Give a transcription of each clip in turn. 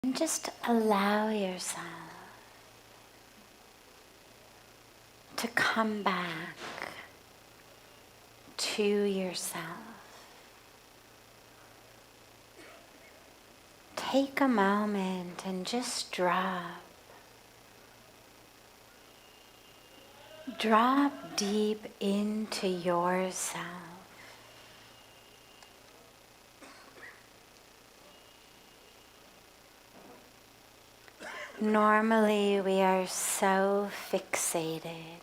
And just allow yourself to come back to yourself. Take a moment and just drop deep into yourself. Normally we are so fixated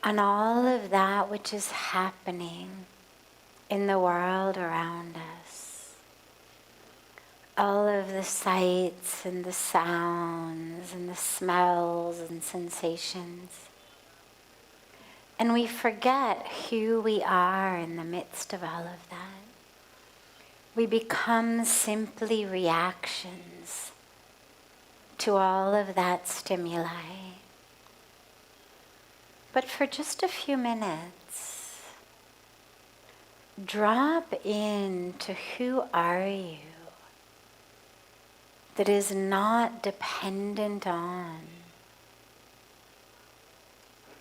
on all of that which is happening in the world around us. All of the sights and the sounds and the smells and sensations. And we forget who we are in the midst of all of that. We become simply reactions to all of that stimuli. But for just a few minutes, drop into who are you that is not dependent on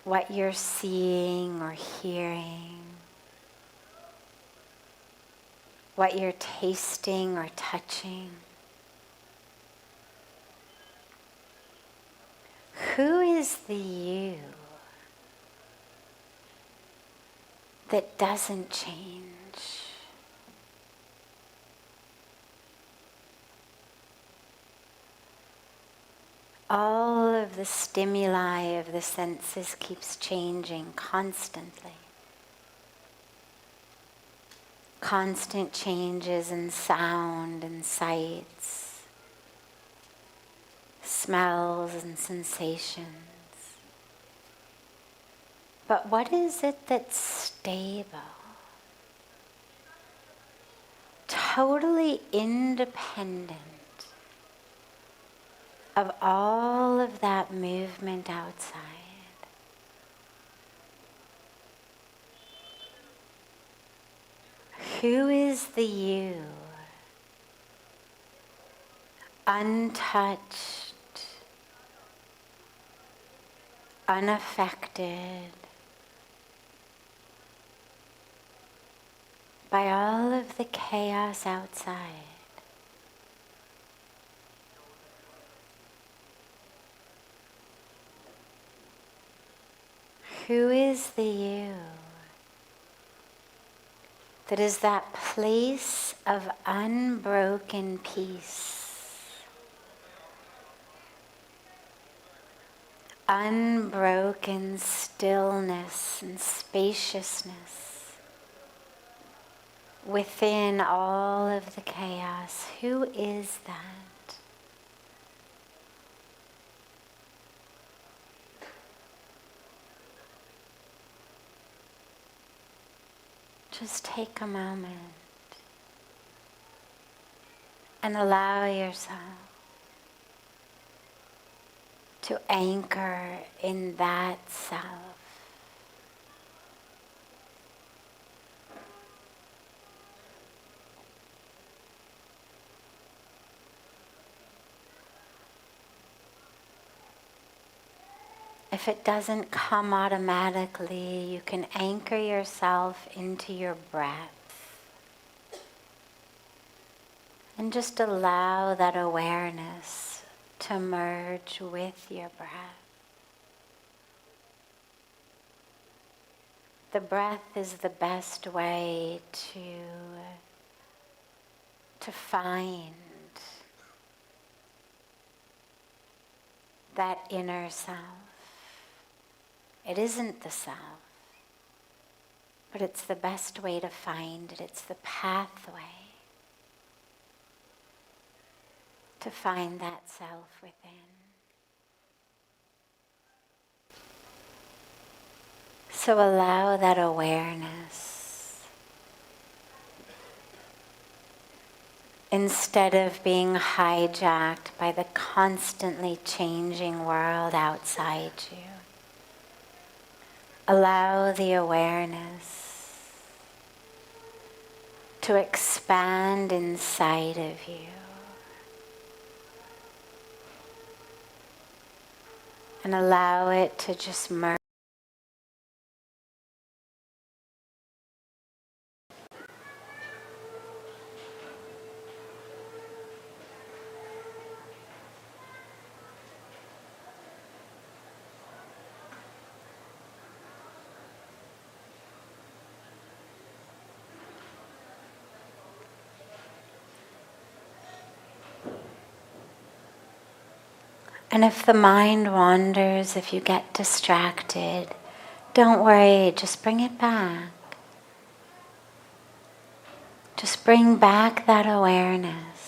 what you're seeing or hearing, what you're tasting or touching. Who is the you that doesn't change? All of the stimuli of the senses keeps changing constantly. Constant changes in sound and sights, smells and sensations. But what is it that's stable? Totally independent of all of that movement outside. Who is the you, untouched, unaffected by all of the chaos outside? Who is the you that is that place of unbroken peace, unbroken stillness and spaciousness within all of the chaos? Who is that? Just take a moment and allow yourself to anchor in that self. If it doesn't come automatically, you can anchor yourself into your breath and just allow that awareness to merge with your breath. The breath is the best way to find that inner self. It isn't the self, but it's the best way to find it. It's the pathway to find that self within. So allow that awareness, instead of being hijacked by the constantly changing world outside you. Allow the awareness to expand inside of you. And allow it to just merge. And if the mind wanders, if you get distracted, don't worry, just bring it back. Just bring back that awareness.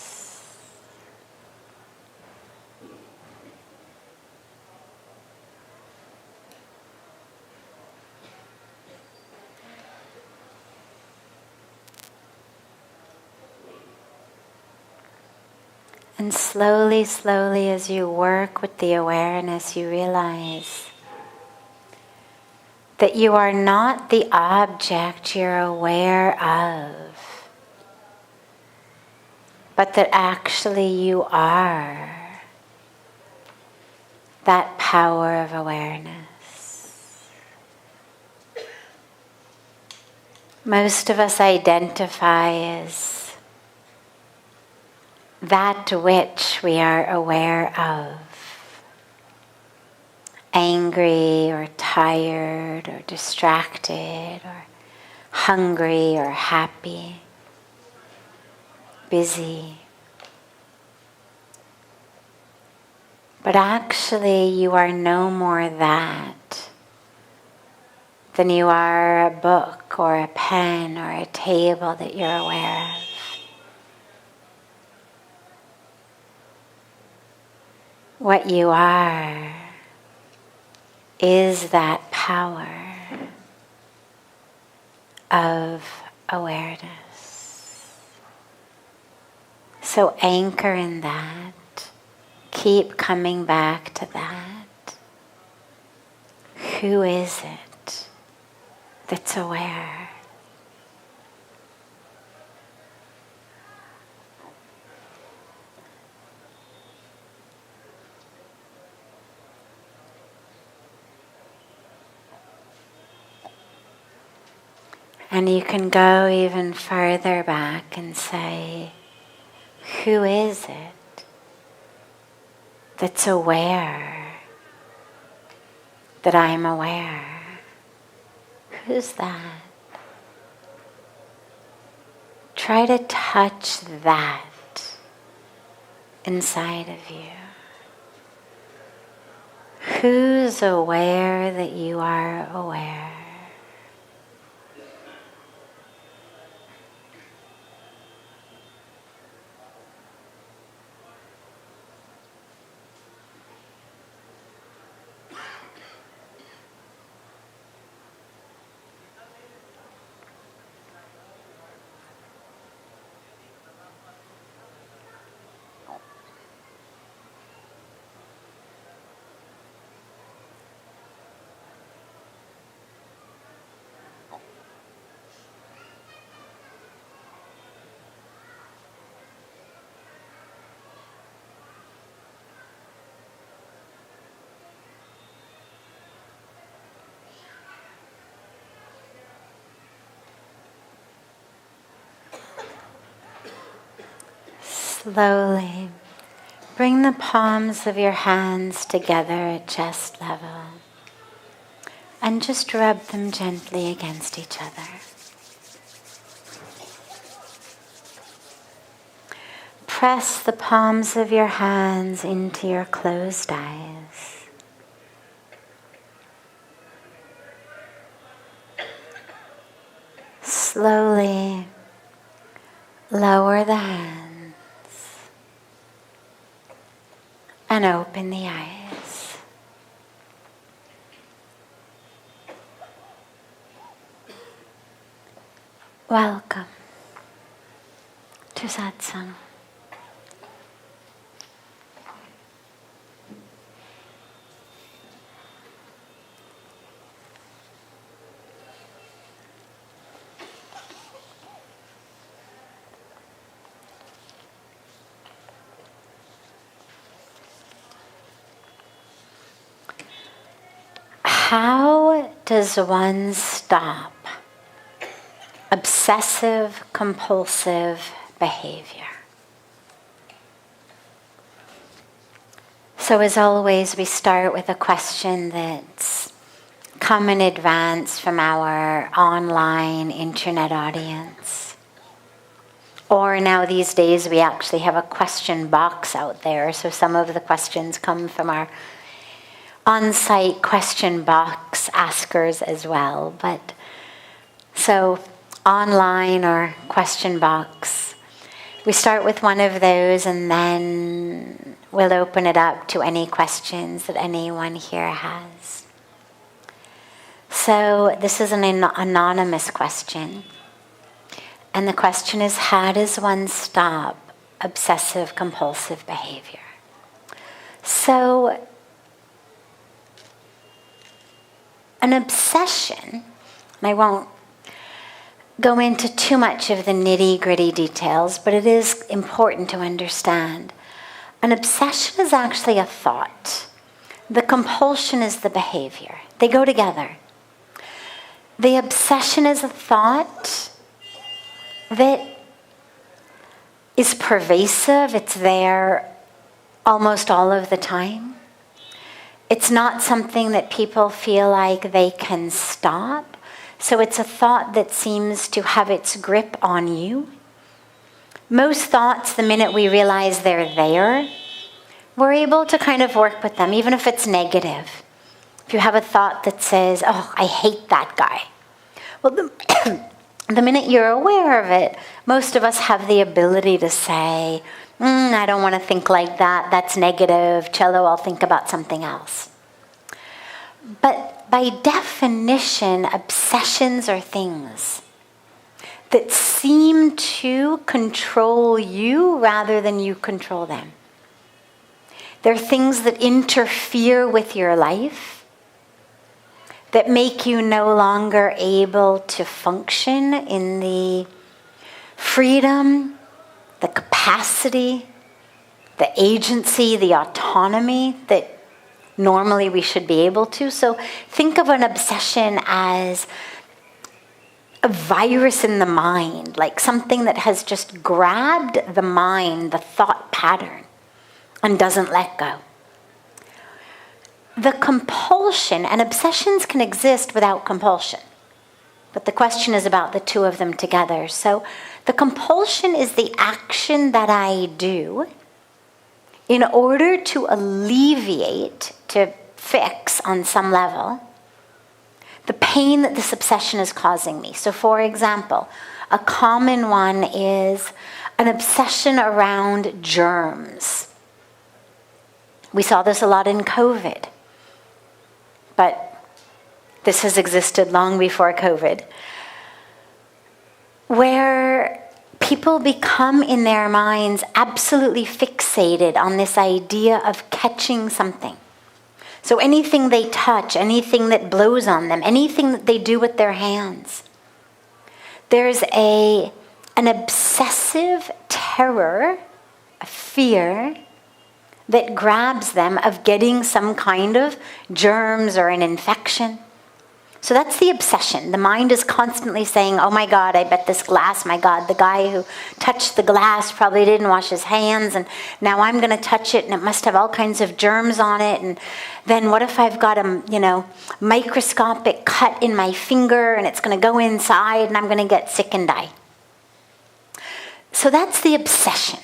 And slowly, slowly, as you work with the awareness, you realize that you are not the object you're aware of, but that actually you are that power of awareness. Most of us identify as that which we are aware of. Angry or tired or distracted or hungry or happy, busy. But actually you are no more that than you are a book or a pen or a table that you're aware of. What you are is that power of awareness. So anchor in that. Keep coming back to that. Who is it that's aware? And you can go even further back and say, who is it that's aware that I'm aware? Who's that? Try to touch that inside of you. Who's aware that you are aware? Slowly bring the palms of your hands together at chest level and just rub them gently against each other. Press the palms of your hands into your closed eyes. Slowly lower the hands and open the eyes. Welcome to Satsang. How does one stop obsessive compulsive behavior? So as always, we start with a question that's come in advance from our online internet audience. Or now these days we actually have a question box out there, so some of the questions come from our on-site question box askers as well. But so online or question box, we start with one of those and then we'll open it up to any questions that anyone here has. So this is an anonymous question. And the question is, how does one stop obsessive compulsive behavior? So an obsession, and I won't go into too much of the nitty-gritty details, but it is important to understand. An obsession is actually a thought. The compulsion is the behavior. They go together. The obsession is a thought that is pervasive. It's there almost all of the time. It's not something that people feel like they can stop. So it's a thought that seems to have its grip on you. Most thoughts, the minute we realize they're there, we're able to kind of work with them, even if it's negative. If you have a thought that says, oh, I hate that guy. Well, the minute you're aware of it, most of us have the ability to say, I don't want to think like that. That's negative. Cello, I'll think about something else. But by definition, obsessions are things that seem to control you rather than you control them. They're things that interfere with your life, that make you no longer able to function in the freedom, the capacity, the agency, the autonomy that normally we should be able to. So think of an obsession as a virus in the mind, like something that has just grabbed the mind, the thought pattern, and doesn't let go. The compulsion, and obsessions can exist without compulsion, but the question is about the two of them together. So the compulsion is the action that I do in order to alleviate, to fix on some level, the pain that this obsession is causing me. So for example, a common one is an obsession around germs. We saw this a lot in COVID. But this has existed long before COVID, where people become in their minds absolutely fixated on this idea of catching something. So anything they touch, anything that blows on them, anything that they do with their hands, there's an obsessive terror, a fear, that grabs them of getting some kind of germs or an infection. So that's the obsession. The mind is constantly saying, oh my God, I bet this glass, my God, the guy who touched the glass probably didn't wash his hands, and now I'm going to touch it and it must have all kinds of germs on it, and then what if I've got a microscopic cut in my finger and it's going to go inside and I'm going to get sick and die. So that's the obsession.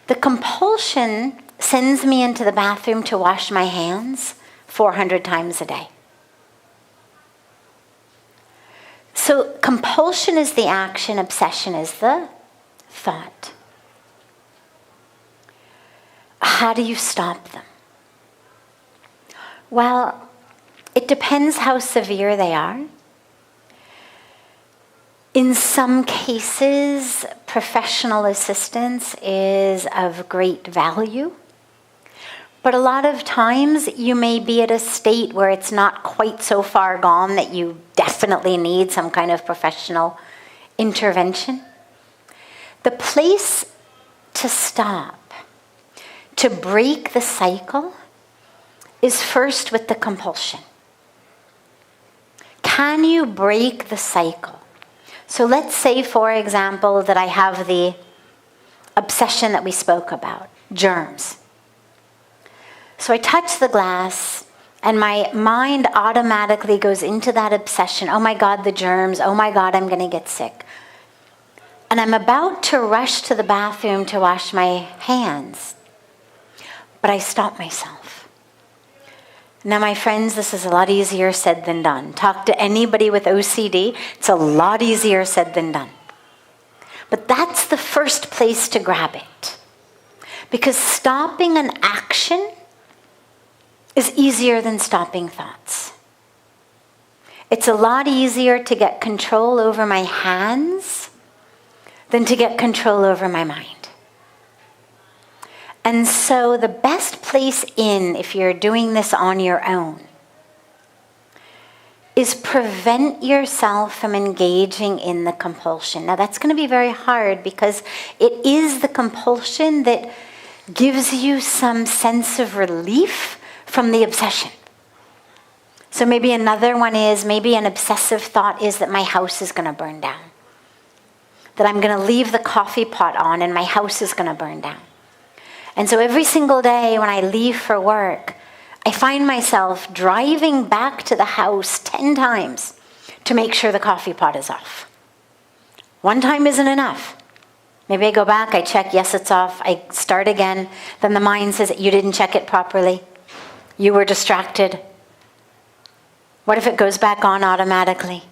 The compulsion sends me into the bathroom to wash my hands 400 times a day. So compulsion is the action, obsession is the thought. How do you stop them? Well, it depends how severe they are. In some cases, professional assistance is of great value. But a lot of times you may be at a state where it's not quite so far gone that you definitely need some kind of professional intervention. The place to stop, to break the cycle, is first with the compulsion. Can you break the cycle? So let's say, for example, that I have the obsession that we spoke about, germs. So I touch the glass and my mind automatically goes into that obsession. Oh my God, the germs. Oh my God, I'm going to get sick. And I'm about to rush to the bathroom to wash my hands. But I stop myself. Now, my friends, this is a lot easier said than done. Talk to anybody with OCD. It's a lot easier said than done. But that's the first place to grab it. Because stopping an action is easier than stopping thoughts. It's a lot easier to get control over my hands than to get control over my mind. And so the best place in, if you're doing this on your own, is prevent yourself from engaging in the compulsion. Now that's going to be very hard because it is the compulsion that gives you some sense of relief from the obsession. So maybe another one is, maybe an obsessive thought is that my house is going to burn down. That I'm going to leave the coffee pot on and my house is going to burn down. And so every single day when I leave for work, I find myself driving back to the house 10 times to make sure the coffee pot is off. One time isn't enough. Maybe I go back, I check, yes, it's off. I start again. Then the mind says, you didn't check it properly. You were distracted. What if it goes back on automatically?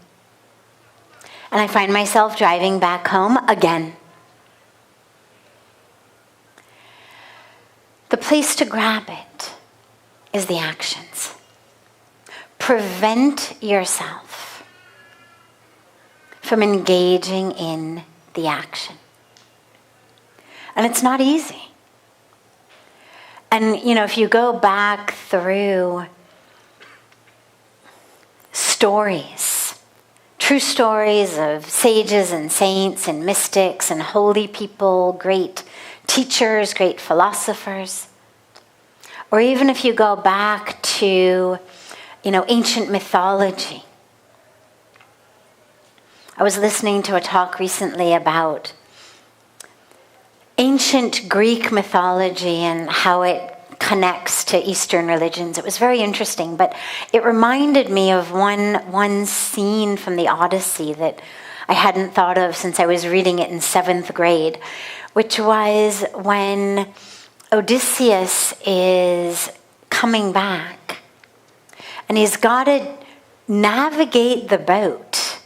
And I find myself driving back home again. The place to grab it is the actions. Prevent yourself from engaging in the action. And it's not easy. And, if you go back through stories, true stories of sages and saints and mystics and holy people, great teachers, great philosophers, or even if you go back to, ancient mythology. I was listening to a talk recently about ancient Greek mythology and how it connects to Eastern religions. It was very interesting, but it reminded me of one scene from the Odyssey that I hadn't thought of since I was reading it in 7th grade, which was when Odysseus is coming back and he's got to navigate the boat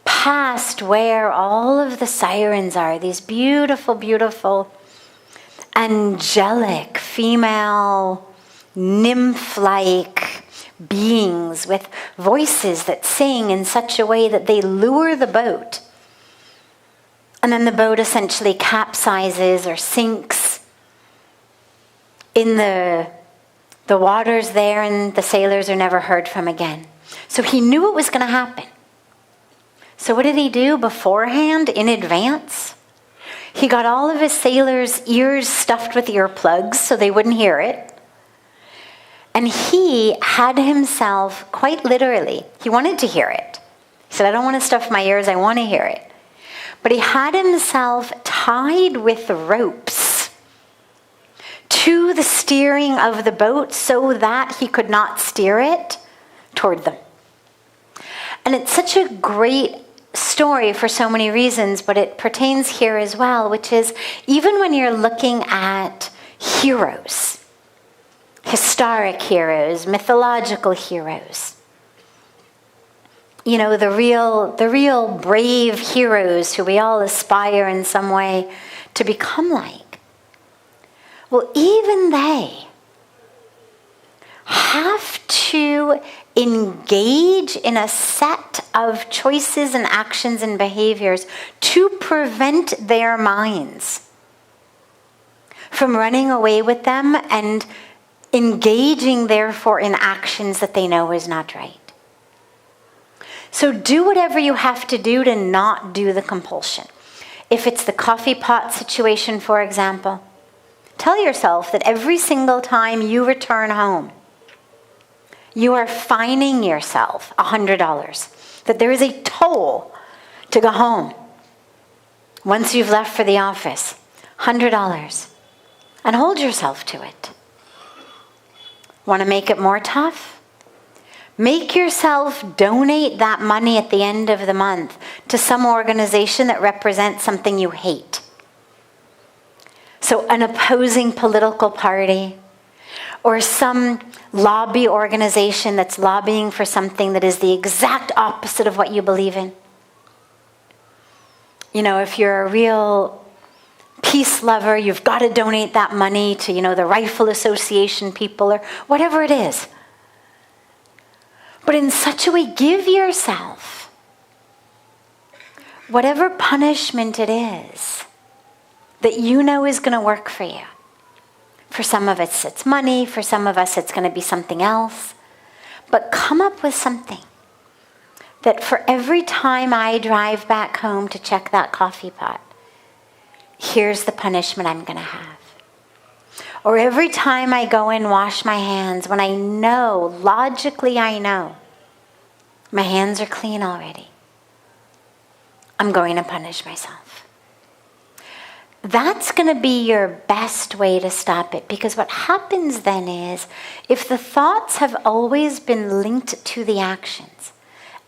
past where all of the sirens are, these beautiful, beautiful, angelic, female, nymph-like beings with voices that sing in such a way that they lure the boat. And then the boat essentially capsizes or sinks in the waters there, and the sailors are never heard from again. So he knew it was going to happen. So what did he do beforehand, in advance? He got all of his sailors' ears stuffed with earplugs so they wouldn't hear it. And he had himself, quite literally, he wanted to hear it. He said, I don't want to stuff my ears, I want to hear it. But he had himself tied with ropes to the steering of the boat so that he could not steer it toward them. And it's such a great story for so many reasons, but it pertains here as well, which is even when you're looking at heroes, historic heroes, mythological heroes, the real brave heroes who we all aspire in some way to become like. Well, even they have to engage in a set of choices and actions and behaviors to prevent their minds from running away with them and engaging, therefore, in actions that they know is not right. So do whatever you have to do to not do the compulsion. If it's the coffee pot situation, for example, tell yourself that every single time you return home, you are fining yourself $100. That there is a toll to go home once you've left for the office. $100. And hold yourself to it. Want to make it more tough? Make yourself donate that money at the end of the month to some organization that represents something you hate. So an opposing political party, or some lobby organization that's lobbying for something that is the exact opposite of what you believe in. You know, if you're a real peace lover, you've got to donate that money to, the Rifle Association people or whatever it is. But in such a way, give yourself whatever punishment it is that you know is going to work for you. For some of us, it's money. For some of us, it's going to be something else. But come up with something that for every time I drive back home to check that coffee pot, here's the punishment I'm going to have. Or every time I go and wash my hands, when I know, logically I know, my hands are clean already, I'm going to punish myself. That's going to be your best way to stop it, because what happens then is, if the thoughts have always been linked to the actions,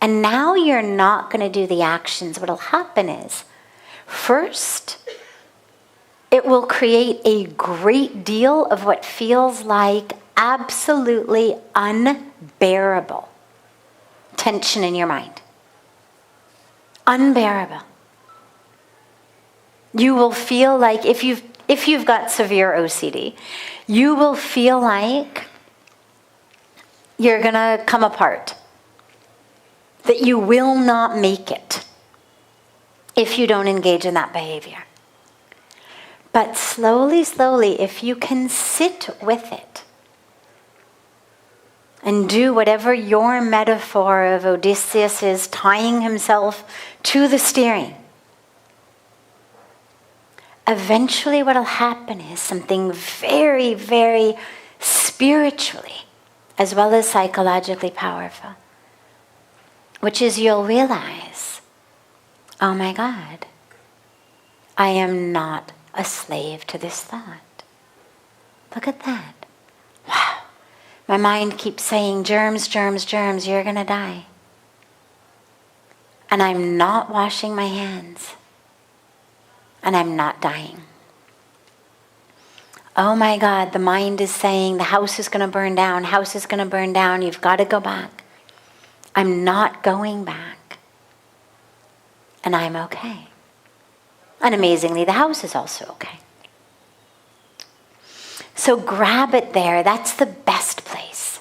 and now you're not going to do the actions, what will happen is, first, it will create a great deal of what feels like absolutely unbearable tension in your mind. Unbearable. You will feel like, if you've got severe OCD, you will feel like you're going to come apart. That you will not make it if you don't engage in that behavior. But slowly, slowly, if you can sit with it and do whatever your metaphor of Odysseus is, tying himself to the steering, eventually what will happen is something very, very spiritually as well as psychologically powerful, which is you'll realize, oh my God, I am not a slave to this thought. Look at that. Wow. My mind keeps saying, germs, germs, germs, you're going to die. And I'm not washing my hands. And I'm not dying. Oh my God, the mind is saying the house is going to burn down, house is going to burn down, you've got to go back. I'm not going back. And I'm okay. And amazingly, the house is also okay. So grab it there. That's the best place.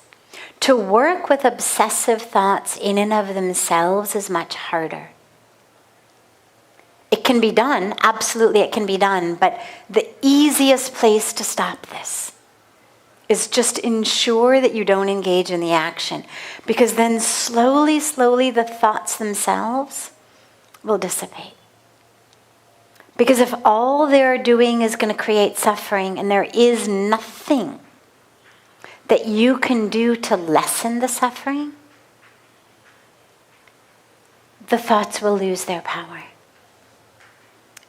To work with obsessive thoughts in and of themselves is much harder. It can be done, absolutely it can be done, but the easiest place to stop this is just ensure that you don't engage in the action, because then slowly, slowly the thoughts themselves will dissipate. Because if all they're doing is going to create suffering and there is nothing that you can do to lessen the suffering, the thoughts will lose their power.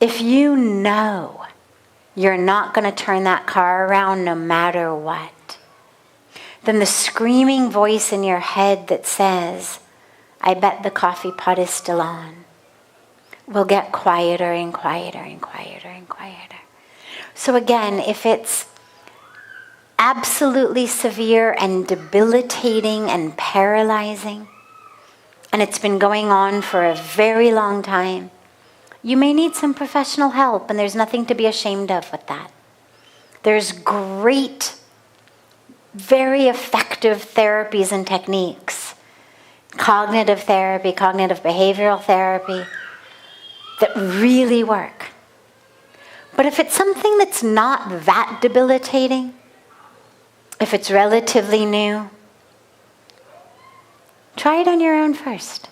If you know you're not going to turn that car around no matter what, then the screaming voice in your head that says, I bet the coffee pot is still on, will get quieter and quieter and quieter and quieter. So again, if it's absolutely severe and debilitating and paralyzing, and it's been going on for a very long time, you may need some professional help, and there's nothing to be ashamed of with that. There's great, very effective therapies and techniques, cognitive therapy, cognitive behavioral therapy, that really work. But if it's something that's not that debilitating, if it's relatively new, try it on your own first.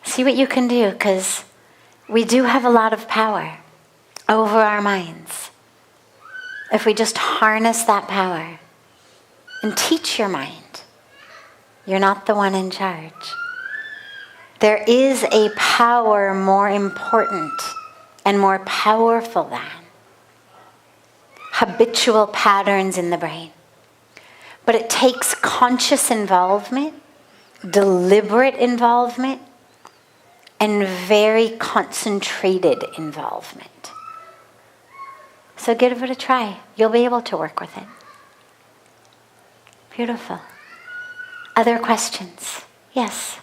See what you can do, because we do have a lot of power over our minds. If we just harness that power and teach your mind You're not the one in charge. There is a power more important and more powerful than habitual patterns in the brain. But it takes conscious involvement, deliberate involvement, and very concentrated involvement. So give it a try. You'll be able to work with it. Beautiful. Other questions? Yes.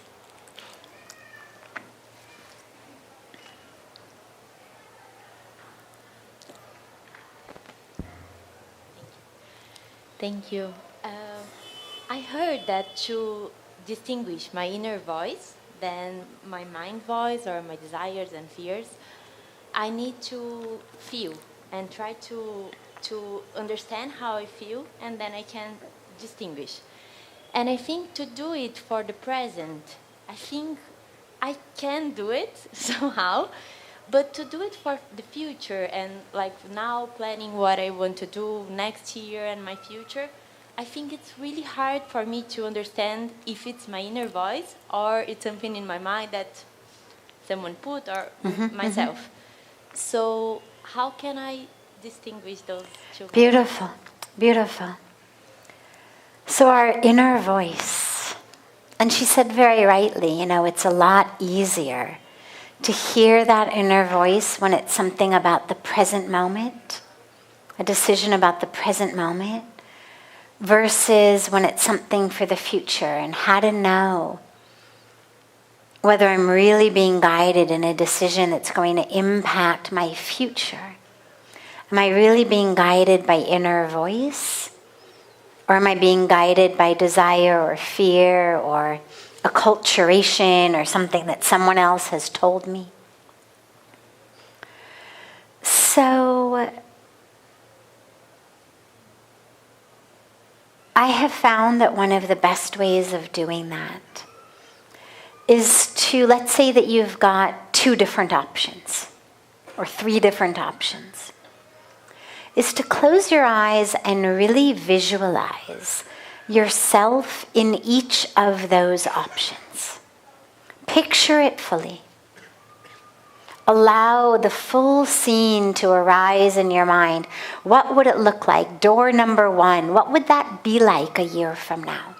Thank you. I heard that to distinguish my inner voice, then my mind voice or my desires and fears, I need to feel and try to understand how I feel, and then I can distinguish. And I think to do it for the present, I think I can do it somehow, but to do it for the future and like now planning what I want to do next year and my future, I think it's really hard for me to understand if it's my inner voice or it's something in my mind that someone put or myself. So how can I distinguish those two? Beautiful, beautiful. So our inner voice, and she said very rightly, it's a lot easier to hear that inner voice when it's something about the present moment, a decision about the present moment, versus when it's something for the future, and how to know whether I'm really being guided in a decision that's going to impact my future. Am I really being guided by inner voice? Or am I being guided by desire or fear or acculturation or something that someone else has told me? So I have found that one of the best ways of doing that is to, let's say that you've got 2 different options or 3 different options, is to close your eyes and really visualize yourself in each of those options. Picture it fully. Allow the full scene to arise in your mind. What would it look like? Door number 1, what would that be like a year from now?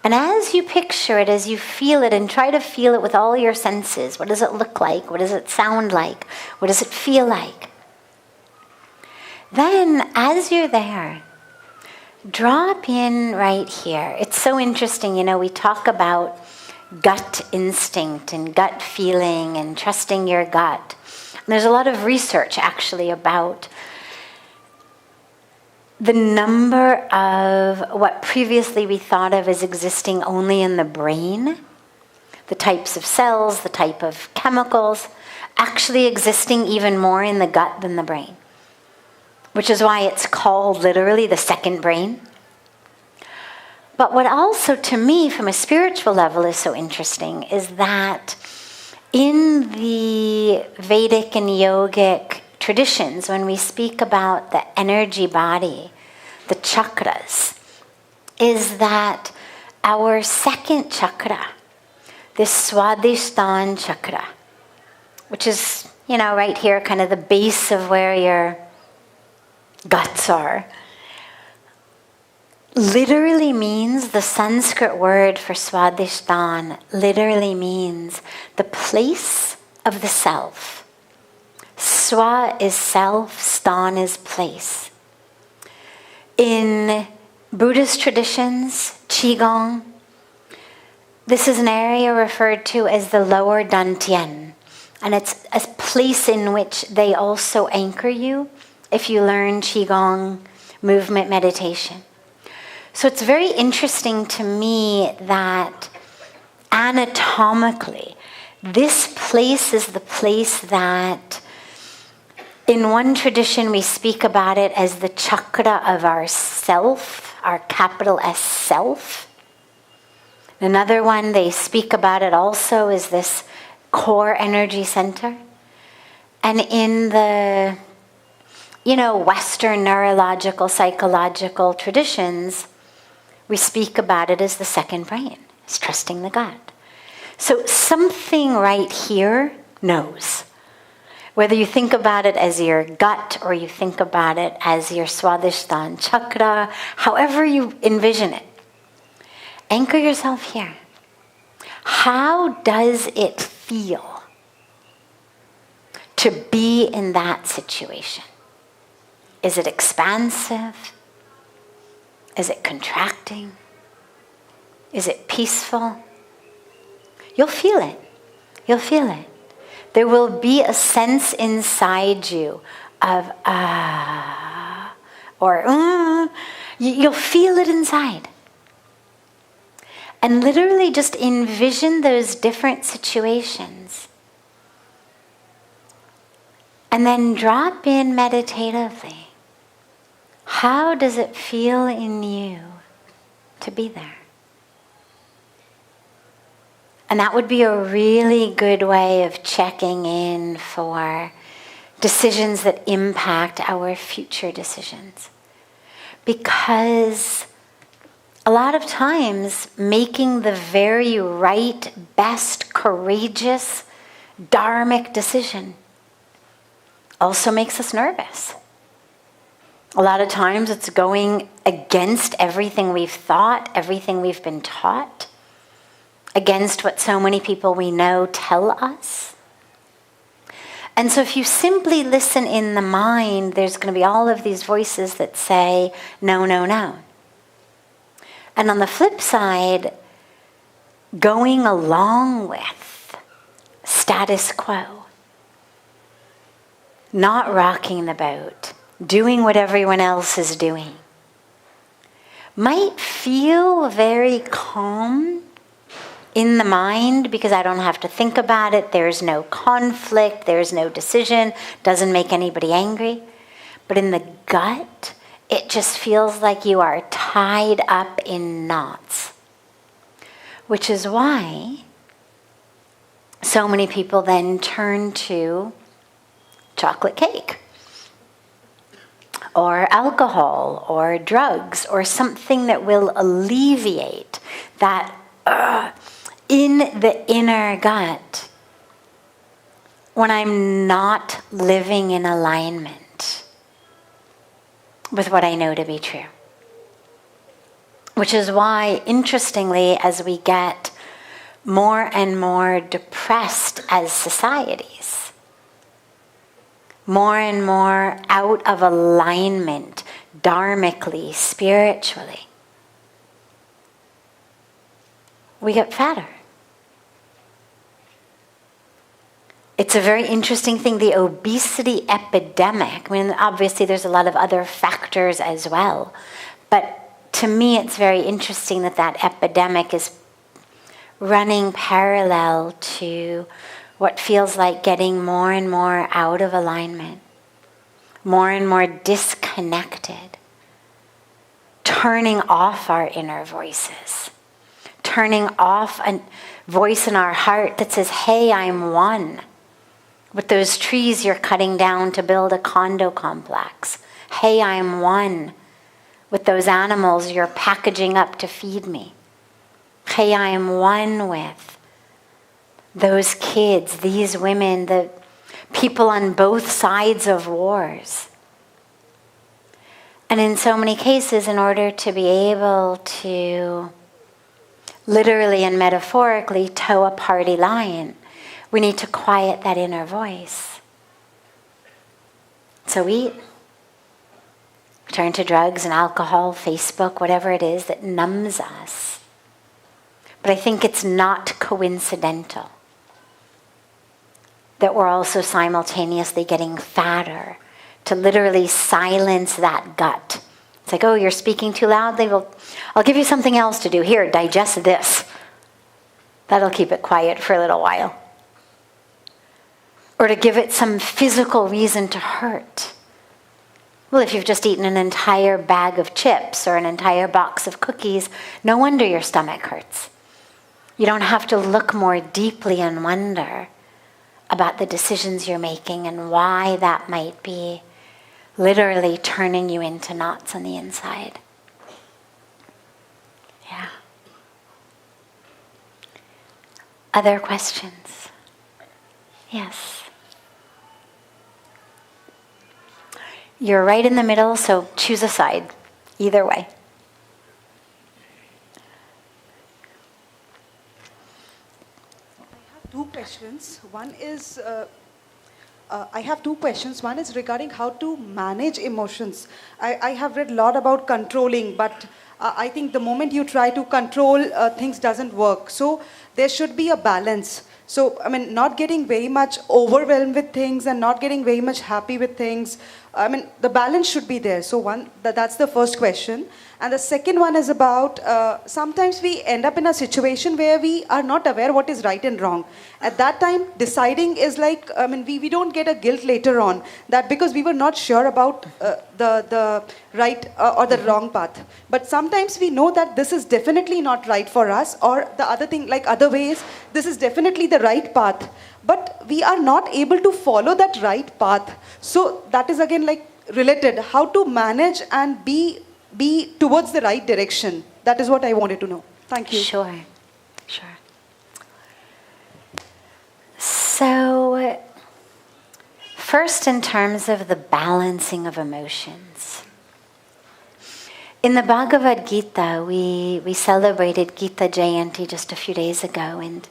And as you picture it, as you feel it, and try to feel it with all your senses, what does it look like? What does it sound like? What does it feel like? Then, as you're there, drop in right here. It's so interesting, we talk about gut instinct and gut feeling and trusting your gut. And there's a lot of research actually about the number of what previously we thought of as existing only in the brain, the types of cells, the type of chemicals, actually existing even more in the gut than the brain, which is why it's called literally the second brain. But what also, to me, from a spiritual level is so interesting is that in the Vedic and yogic traditions, when we speak about the energy body, the chakras, is that our second chakra, this Swadhisthana chakra, which is, right here, kind of the base of where your guts are, literally means, the Sanskrit word for Swadhisthana literally means the place of the self. Swa is self, stan is place. In Buddhist traditions, Qigong, this is an area referred to as the lower dantian. And it's a place in which they also anchor you if you learn Qigong movement meditation. So it's very interesting to me that anatomically, this place is the place that, in one tradition we speak about it as the chakra of our self, our capital S self. Another one they speak about it also as this core energy center. And in the, Western neurological, psychological traditions, we speak about it as the second brain. It's trusting the gut. So something right here knows. Whether you think about it as your gut or you think about it as your Swadhisthana chakra, however you envision it, anchor yourself here. How does it feel to be in that situation? Is it expansive? Is it contracting? Is it peaceful? You'll feel it. You'll feel it. There will be a sense inside you of or you'll feel it inside. And literally just envision those different situations. And then drop in meditatively. How does it feel in you to be there? And that would be a really good way of checking in for decisions that impact our future decisions. Because a lot of times, making the very right, best, courageous, dharmic decision also makes us nervous. A lot of times it's going against everything we've thought, everything we've been taught, against what so many people we know tell us. And so if you simply listen in the mind, there's going to be all of these voices that say, no, no, no. And on the flip side, going along with status quo, not rocking the boat, doing what everyone else is doing, might feel very calm in the mind because I don't have to think about it, there's no conflict, there's no decision, doesn't make anybody angry. But in the gut, it just feels like you are tied up in knots. Which is why so many people then turn to chocolate cake, or alcohol, or drugs, or something that will alleviate that in the inner gut when I'm not living in alignment with what I know to be true. Which is why, interestingly, as we get more and more depressed as societies, more and more out of alignment, dharmically, spiritually, we get fatter. It's a very interesting thing, the obesity epidemic. I mean, obviously there's a lot of other factors as well. But to me, it's very interesting that that epidemic is running parallel to what feels like getting more and more out of alignment, more and more disconnected, turning off our inner voices, turning off a voice in our heart that says, hey, I'm one with those trees you're cutting down to build a condo complex. Hey, I'm one with those animals you're packaging up to feed me. Hey, I am one with those kids, these women, the people on both sides of wars. And in so many cases, in order to be able to literally and metaphorically toe a party line, we need to quiet that inner voice. So eat. Turn to drugs and alcohol, Facebook, whatever it is that numbs us. But I think it's not coincidental that we're also simultaneously getting fatter to literally silence that gut. It's like, oh, you're speaking too loudly? Well, I'll give you something else to do. Here, digest this. That'll keep it quiet for a little while. Or to give it some physical reason to hurt. Well, if you've just eaten an entire bag of chips or an entire box of cookies, no wonder your stomach hurts. You don't have to look more deeply and wonder about the decisions you're making and why that might be literally turning you into knots on the inside. Yeah. Other questions? Yes. You're right in the middle, so choose a side. Either way. Two questions. I have two questions. One is regarding how to manage emotions. I have read a lot about controlling, but I think the moment you try to control, things doesn't work. So there should be a balance. So, I mean, not getting very much overwhelmed with things and not getting very much happy with things. I mean, the balance should be there. So that's the first question. And the second one is about sometimes we end up in a situation where we are not aware what is right and wrong. At that time, deciding is like, I mean, we don't get a guilt later on that because we were not sure about the right or the wrong path. But sometimes we know that this is definitely not right for us, or the other thing, like other ways, this is definitely the right path. But we are not able to follow that right path. So that is again like related, how to manage and be towards the right direction. That is what I wanted to know. Thank you. Sure. So, first in terms of the balancing of emotions. In the Bhagavad Gita, we celebrated Gita Jayanti just a few days ago, and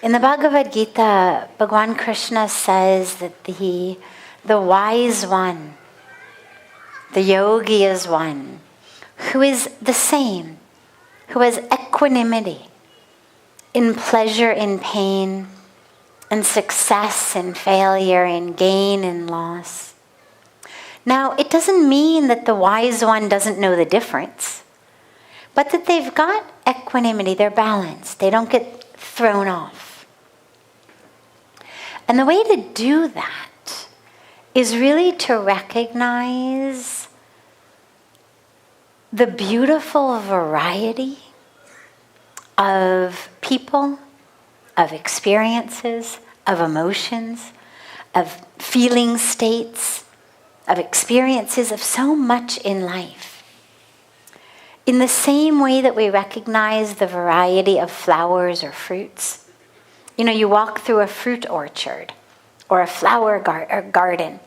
in the Bhagavad Gita, Bhagwan Krishna says that the wise one, the yogi is one, who is the same, who has equanimity in pleasure, in pain, in success, in failure, in gain, in loss. Now, it doesn't mean that the wise one doesn't know the difference, but that they've got equanimity, they're balanced, they don't get thrown off. And the way to do that is really to recognize the beautiful variety of people, of experiences, of emotions, of feeling states, of experiences of so much in life. In the same way that we recognize the variety of flowers or fruits. You know, you walk through a fruit orchard or a flower garden,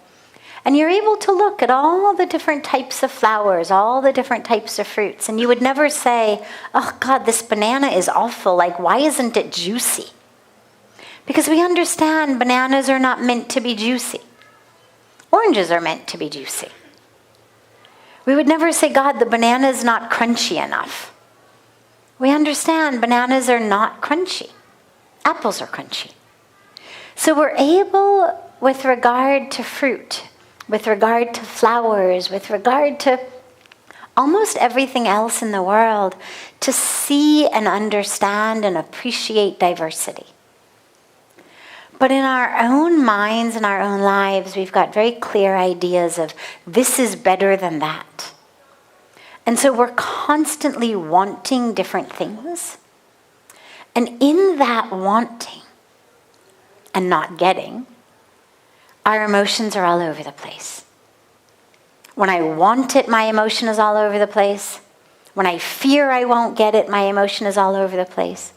and you're able to look at all the different types of flowers, all the different types of fruits, and you would never say, oh God, this banana is awful, like why isn't it juicy? Because we understand bananas are not meant to be juicy. Oranges are meant to be juicy. We would never say, God, the banana is not crunchy enough. We understand bananas are not crunchy. Apples are crunchy. So we're able, with regard to fruit, with regard to flowers, with regard to almost everything else in the world, to see and understand and appreciate diversity. But in our own minds and our own lives, we've got very clear ideas of this is better than that. And so we're constantly wanting different things. And in that wanting and not getting, our emotions are all over the place. When I want it, my emotion is all over the place. When I fear I won't get it, my emotion is all over the place.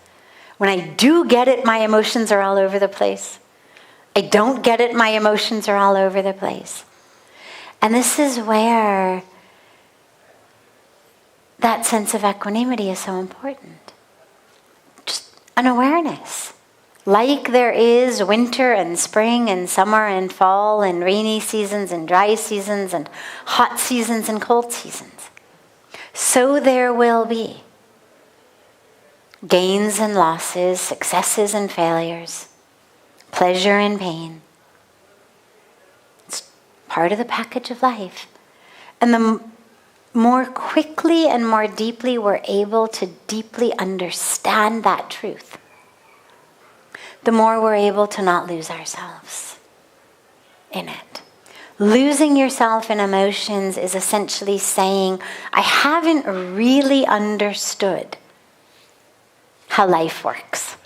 When I do get it, my emotions are all over the place. I don't get it, my emotions are all over the place. And this is where that sense of equanimity is so important. Just an awareness. Like there is winter and spring and summer and fall and rainy seasons and dry seasons and hot seasons and cold seasons, so there will be gains and losses, successes and failures, pleasure and pain. It's part of the package of life. And the more quickly and more deeply we're able to deeply understand that truth, the more we're able to not lose ourselves in it. Losing yourself in emotions is essentially saying, I haven't really understood how life works.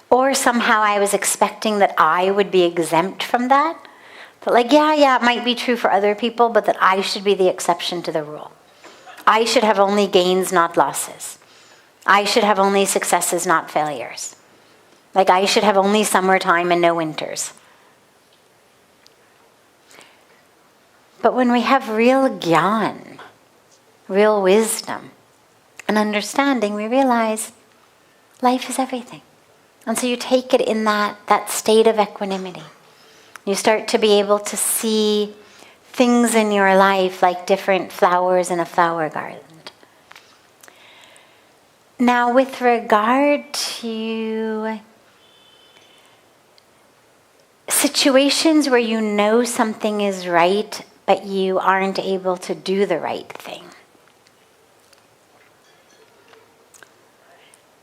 Or somehow I was expecting that I would be exempt from that. But like, yeah, it might be true for other people, but that I should be the exception to the rule. I should have only gains, not losses. I should have only successes, not failures. Like I should have only summertime and no winters. But when we have real gyan, real wisdom and understanding, we realize life is everything. And so you take it in that state of equanimity. You start to be able to see things in your life like different flowers in a flower garden. Now, with regard to situations where you know something is right, but you aren't able to do the right thing.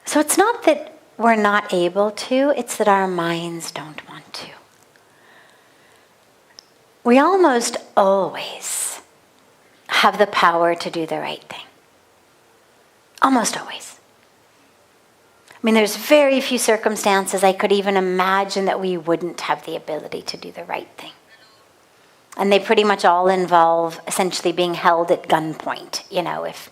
So it's not that we're not able to, it's that our minds don't want to. We almost always have the power to do the right thing. Almost always. I mean, there's very few circumstances I could even imagine that we wouldn't have the ability to do the right thing. And they pretty much all involve essentially being held at gunpoint. You know, if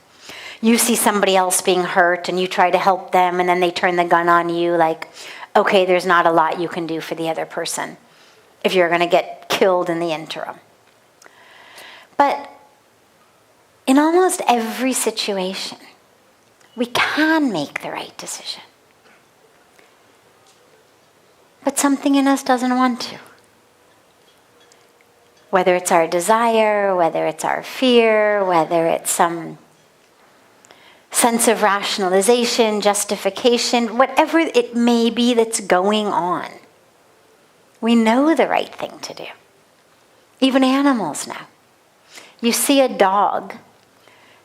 you see somebody else being hurt and you try to help them and then they turn the gun on you, like, okay, there's not a lot you can do for the other person if you're going to get killed in the interim. But in almost every situation, we can make the right decision. But something in us doesn't want to. Whether it's our desire, whether it's our fear, whether it's some sense of rationalization, justification, whatever it may be that's going on. We know the right thing to do. Even animals know. You see a dog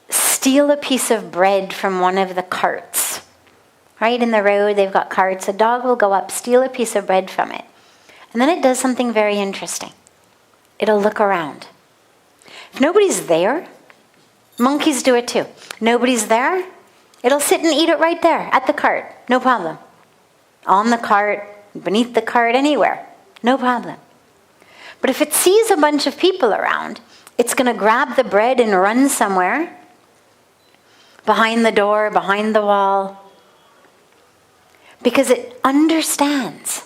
steal a piece of bread from one of the carts. Right in the road, they've got carts. A dog will go up, steal a piece of bread from it. And then it does something very interesting. It'll look around. If nobody's there, monkeys do it too. Nobody's there, it'll sit and eat it right there at the cart. No problem. On the cart, beneath the cart, anywhere. No problem. But if it sees a bunch of people around, it's going to grab the bread and run somewhere. Behind the door, behind the wall. Because it understands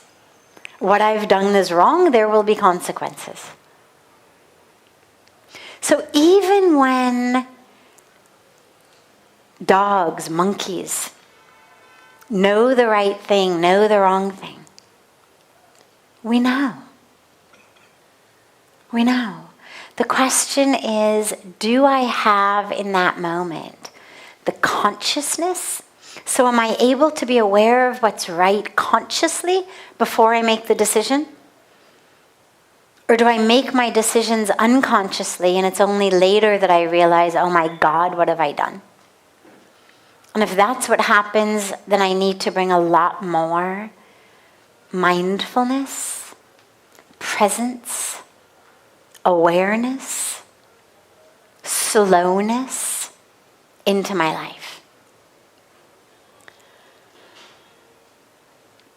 what I've done is wrong, there will be consequences. So even when dogs, monkeys, know the right thing, know the wrong thing, we know. We know. The question is, do I have in that moment the consciousness? So am I able to be aware of what's right consciously before I make the decision? Or do I make my decisions unconsciously and it's only later that I realize, oh my God, what have I done? And if that's what happens, then I need to bring a lot more mindfulness, presence, awareness, slowness into my life.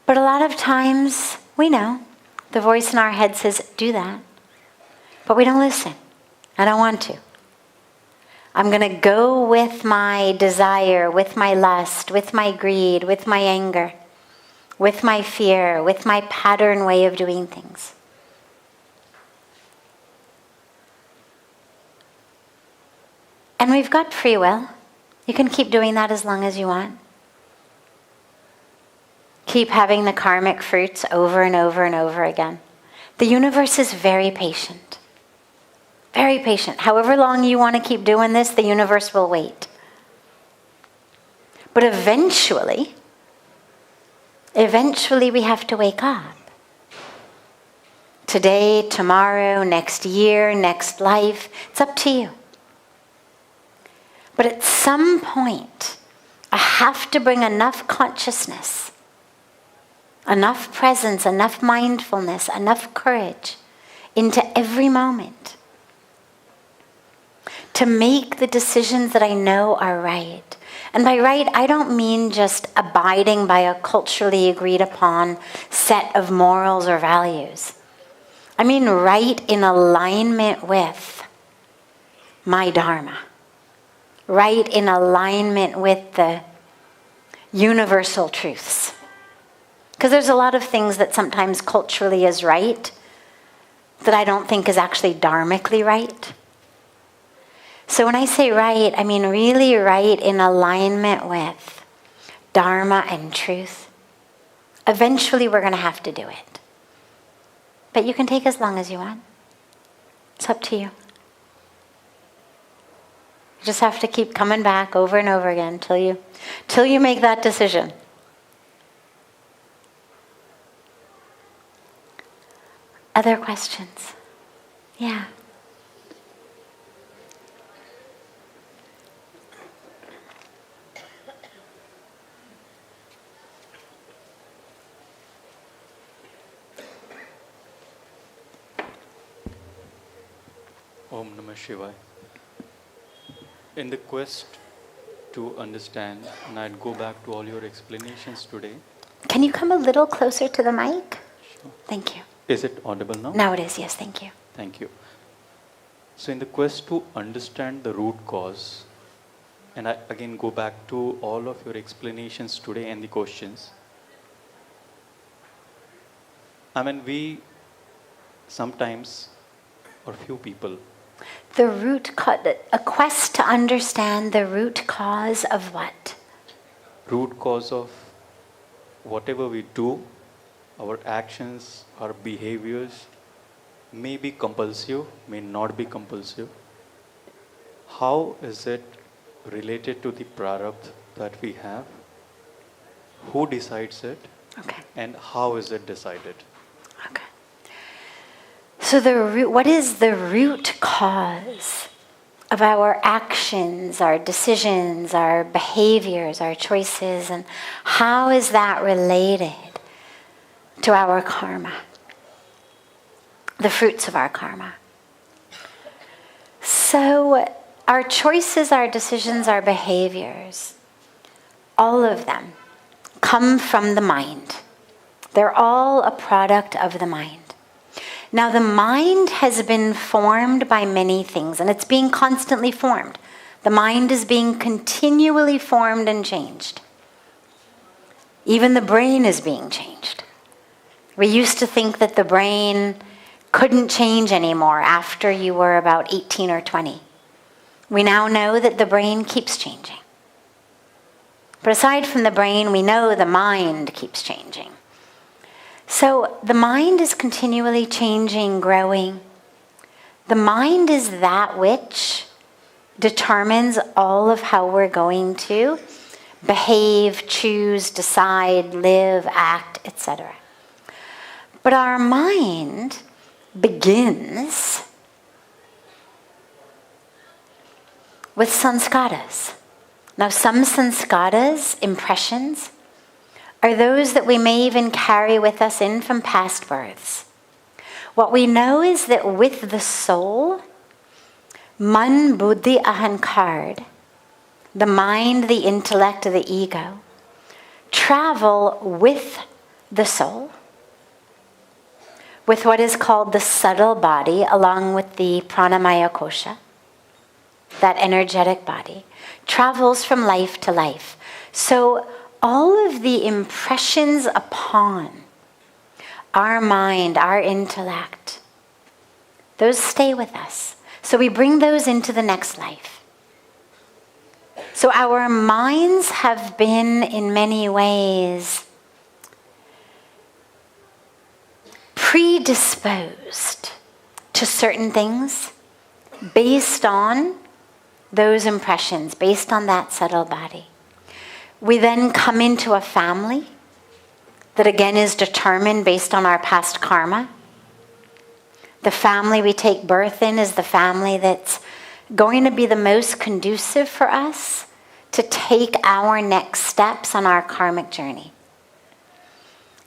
But a lot of times, we know, the voice in our head says, do that. But we don't listen. I don't want to. I'm going to go with my desire, with my lust, with my greed, with my anger, with my fear, with my pattern way of doing things. And we've got free will. You can keep doing that as long as you want. Keep having the karmic fruits over and over and over again. The universe is very patient. Very patient. However long you want to keep doing this, the universe will wait. But eventually we have to wake up. Today, tomorrow, next year, next life, it's up to you. But at some point, I have to bring enough consciousness, enough presence, enough mindfulness, enough courage into every moment to make the decisions that I know are right. And by right, I don't mean just abiding by a culturally agreed upon set of morals or values. I mean right in alignment with my Dharma. Right in alignment with the universal truths. Because there's a lot of things that sometimes culturally is right that I don't think is actually dharmically right. So when I say right, I mean really right in alignment with dharma and truth. Eventually we're going to have to do it. But you can take as long as you want. It's up to you. You just have to keep coming back over and over again till you make that decision. Other questions? Yeah. Om Namah Shivaya. In the quest to understand, and I'd go back to all your explanations today. Can you come a little closer to the mic? Sure. Thank you. Is it audible now? Now it is, yes, thank you. Thank you. So in the quest to understand the root cause, and I again go back to all of your explanations today and the questions. I mean, we sometimes, or few people, A quest to understand the root cause of what? root cause of whatever we do, our actions, our behaviors, may be compulsive, may not be compulsive. How is it related to the prarabdha that we have? Who decides it? Okay. And how is it decided? Okay. So what is the root cause of our actions, our decisions, our behaviors, our choices, and how is that related to our karma, the fruits of our karma? So our choices, our decisions, our behaviors, all of them come from the mind. They're all a product of the mind. Now the mind has been formed by many things, and it's being constantly formed. The mind is being continually formed and changed. Even the brain is being changed. We used to think that the brain couldn't change anymore after you were about 18 or 20. We now know that the brain keeps changing. But aside from the brain, we know the mind keeps changing. So the mind is continually changing, growing. The mind is that which determines all of how we're going to behave, choose, decide, live, act, etc. But our mind begins with sanskaras. Now some sanskaras, impressions, are those that we may even carry with us in from past births. What we know is that with the soul, man, buddhi, ahankar, the mind, the intellect, the ego, travel with the soul, with what is called the subtle body, along with the pranamaya kosha, that energetic body, travels from life to life. So all of the impressions upon our mind, our intellect, those stay with us. So we bring those into the next life. So our minds have been, in many ways, predisposed to certain things based on those impressions, based on that subtle body. We then come into a family that again is determined based on our past karma. The family we take birth in is the family that's going to be the most conducive for us to take our next steps on our karmic journey.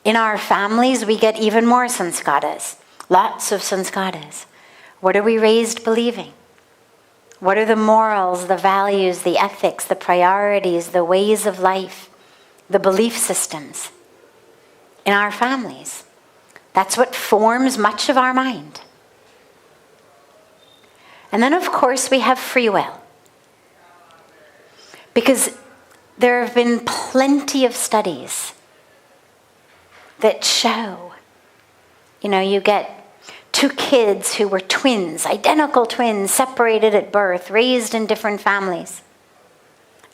In our families, we get even more sanskaras, lots of sanskaras. What are we raised believing? What are the morals, the values, the ethics, the priorities, the ways of life, the belief systems in our families? That's what forms much of our mind. And then, of course, we have free will. Because there have been plenty of studies that show, you get two kids who were twins, identical twins, separated at birth, raised in different families.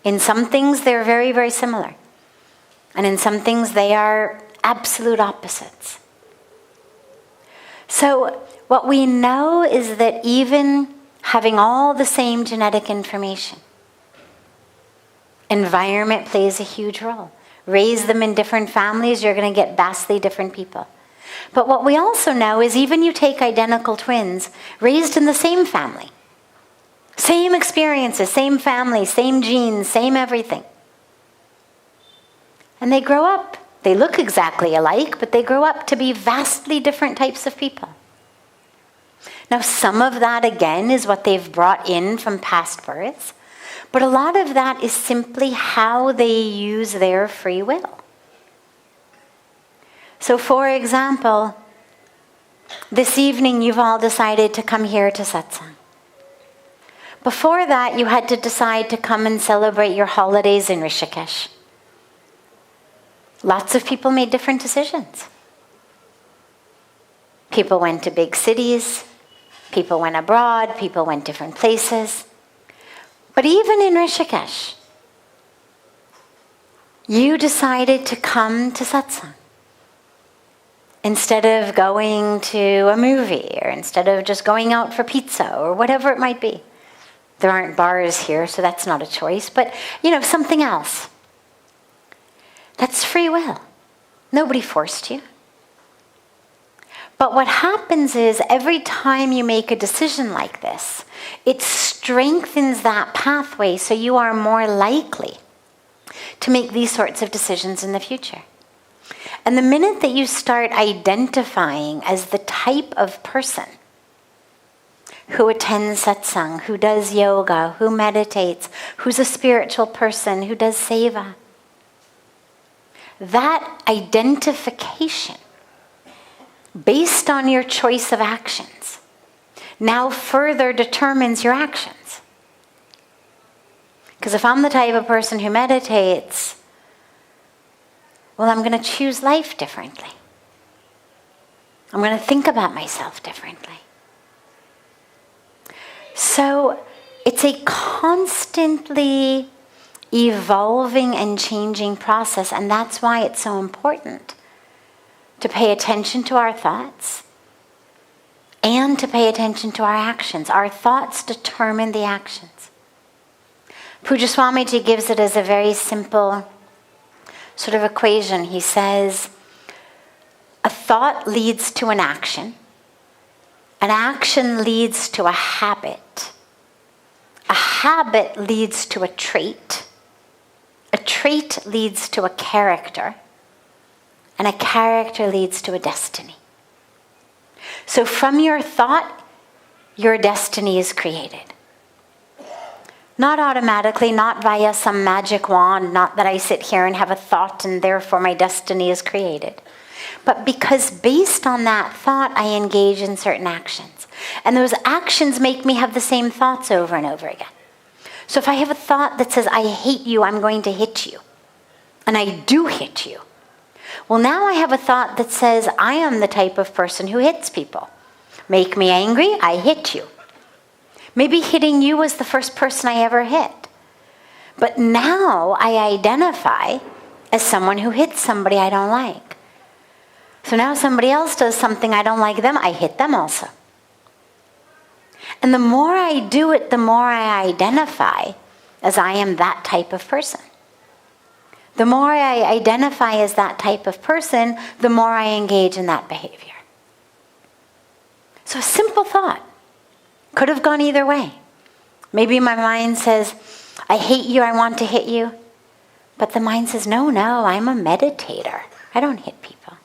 In some things, they're very, very similar. And in some things, they are absolute opposites. So what we know is that even having all the same genetic information, environment plays a huge role. Raise them in different families, you're going to get vastly different people. But what we also know is even you take identical twins raised in the same family, same experiences, same family, same genes, same everything. And they grow up. They look exactly alike, but they grow up to be vastly different types of people. Now, some of that, again, is what they've brought in from past births. But a lot of that is simply how they use their free will. So, for example, this evening you've all decided to come here to Satsang. Before that, you had to decide to come and celebrate your holidays in Rishikesh. Lots of people made different decisions. People went to big cities, people went abroad, people went different places. But even in Rishikesh, you decided to come to Satsang. Instead of going to a movie, or instead of just going out for pizza, or whatever it might be. There aren't bars here, so that's not a choice, but, something else. That's free will. Nobody forced you. But what happens is every time you make a decision like this, it strengthens that pathway so you are more likely to make these sorts of decisions in the future. And the minute that you start identifying as the type of person who attends satsang, who does yoga, who meditates, who's a spiritual person, who does seva, that identification based on your choice of actions now further determines your actions. Because if I'm the type of person who meditates, well, I'm going to choose life differently. I'm going to think about myself differently. So it's a constantly evolving and changing process, and that's why it's so important to pay attention to our thoughts and to pay attention to our actions. Our thoughts determine the actions. Pujya Swamiji gives it as a very simple sort of equation. He says, a thought leads to an action leads to a habit leads to a trait leads to a character, and a character leads to a destiny. So from your thought, your destiny is created. Not automatically, not via some magic wand, not that I sit here and have a thought and therefore my destiny is created. But because based on that thought, I engage in certain actions. And those actions make me have the same thoughts over and over again. So if I have a thought that says, I hate you, I'm going to hit you. And I do hit you. Well, now I have a thought that says, I am the type of person who hits people. Make me angry, I hit you. Maybe hitting you was the first person I ever hit. But now I identify as someone who hits somebody I don't like. So now somebody else does something I don't like them, I hit them also. And the more I do it, the more I identify as I am that type of person. The more I identify as that type of person, the more I engage in that behavior. So a simple thought could have gone either way. Maybe my mind says, I hate you, I want to hit you. But the mind says, no, I'm a meditator. I don't hit people.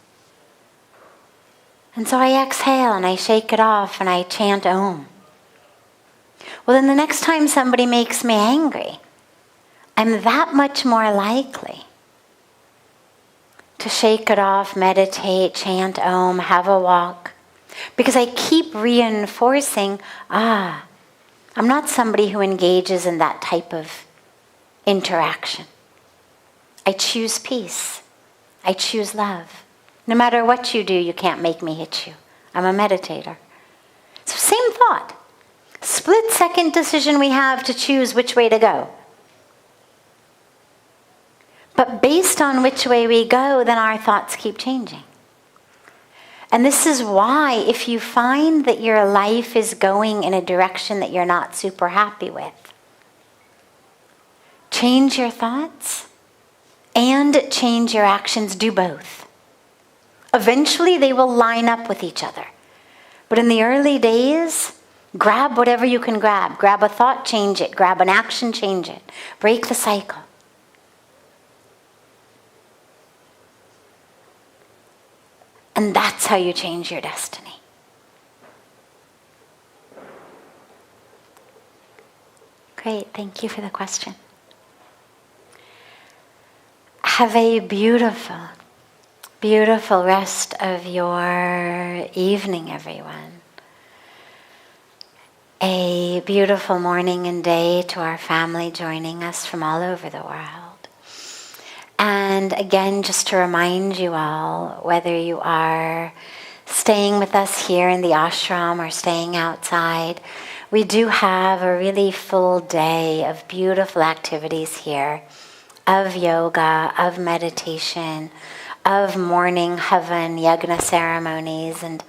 And so I exhale and I shake it off and I chant Om. Well, then the next time somebody makes me angry, I'm that much more likely to shake it off, meditate, chant Om, have a walk. Because I keep reinforcing, I'm not somebody who engages in that type of interaction. I choose peace. I choose love. No matter what you do, you can't make me hit you. I'm a meditator. So same thought. Split-second decision we have to choose which way to go. But based on which way we go, then our thoughts keep changing. And this is why if you find that your life is going in a direction that you're not super happy with, change your thoughts and change your actions. Do both. Eventually they will line up with each other. But in the early days, grab whatever you can grab. Grab a thought, change it. Grab an action, change it. Break the cycle. And that's how you change your destiny. Great, thank you for the question. Have a beautiful, beautiful rest of your evening, everyone. A beautiful morning and day to our family joining us from all over the world. And again, just to remind you all, whether you are staying with us here in the ashram or staying outside, we do have a really full day of beautiful activities here, of yoga, of meditation, of morning havan, yagna ceremonies, and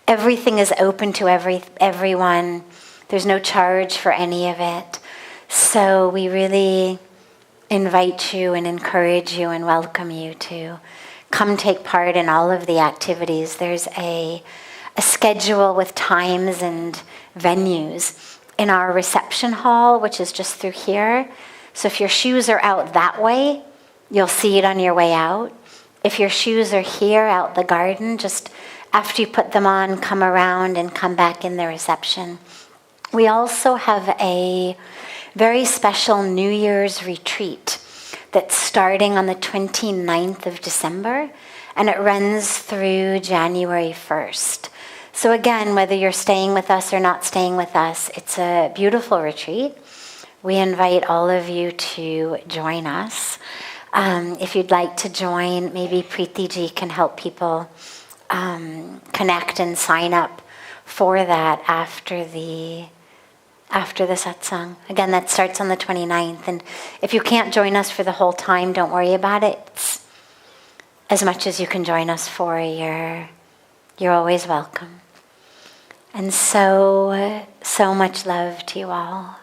everything is open to everyone. There's no charge for any of it. So we really invite you and encourage you and welcome you to come take part in all of the activities. There's a schedule with times and venues in our reception hall, which is just through here. So if your shoes are out that way, you'll see it on your way out. If your shoes are here out the garden, just after you put them on, come around and come back in the reception. We also have a very special New Year's retreat that's starting on the 29th of December, and it runs through January 1st. So again, whether you're staying with us or not staying with us, it's a beautiful retreat. We invite all of you to join us. If you'd like to join, maybe Preetiji can help people connect and sign up for that after the satsang. Again, that starts on the 29th. And if you can't join us for the whole time, don't worry about it. It's as much as you can join us for, you're always welcome. And so much love to you all.